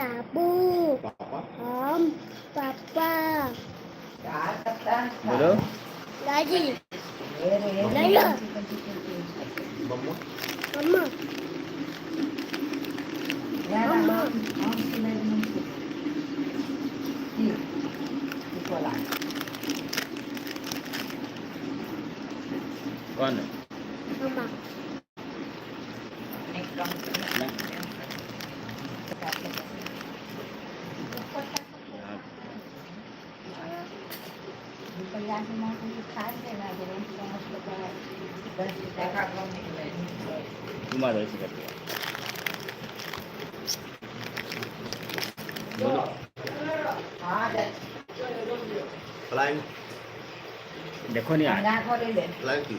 बाबू हम पापा बोलो दादी नैया mamma mamma कौन mamma तुम्हारा ऐसे करते बोलो Flying, देखो नहीं आज flying की.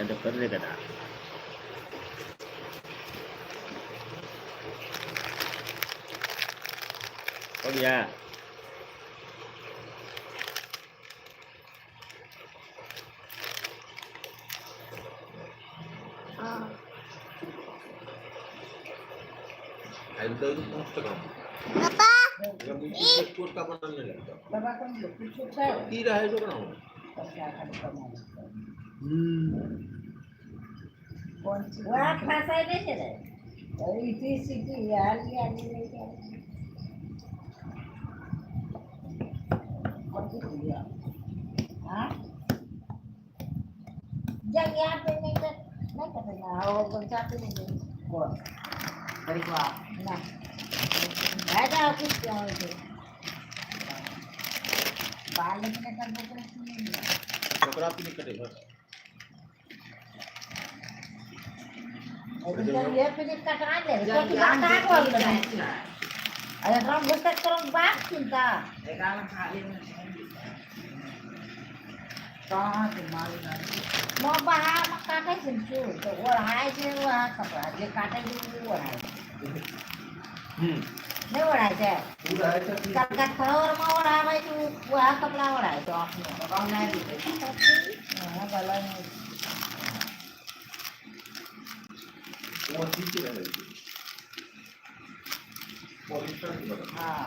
तो कर देगा ना हो गया I will tell you most of them. पापा अगर मुझे कोट का पता नहीं लगता. की रहा है जो बनाऊं. वाट फसायले છે ને ઈથી સીધી હાલી હાલી લઈ જાય કોણ છે હા જગ્યા આપે નહીં તો નહીં કરે ના આવો પણ ચાપી નહીં કોણ કરી ના રાજા ઓફિસ ક્યાં છે બાર લઈને કરવો પડે નહીં छोकरा भी नहीं करेगा. ये फिर कटा दे तो तू कटा बोल रहा है अरे हम गुस्सा करो बात चिंता एकावन खाली में कहां से मालूम नहीं मो बाहर में काटे सिंचू तो वो हाय से वो कपड़ा जे काटे वो हाय नहीं वो हाय से पूरा है तो कट फ्लोर में वो हाय तू वो कपड़ा वो हाय तो आपने कौन नहीं हां भला वो ठीक ही रहेगी. पॉलिस्टर की बता. हां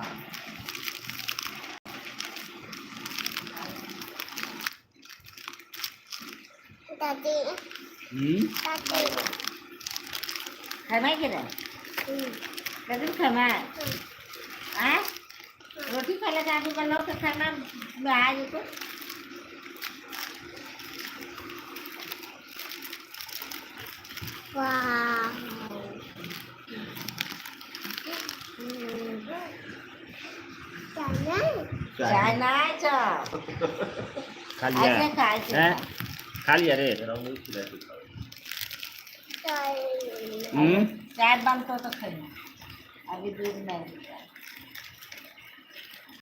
दादी दादी खाई mai cái này cái thứ खाई mai á रोटी खा ले दादी का लोग खाना गया जी को वाह चाय नहीं चा खा लिया ऐसे खाए हैं खा लिया रे मेरा मुंह खुला है. चाय बंद तो खाना अभी दूध नहीं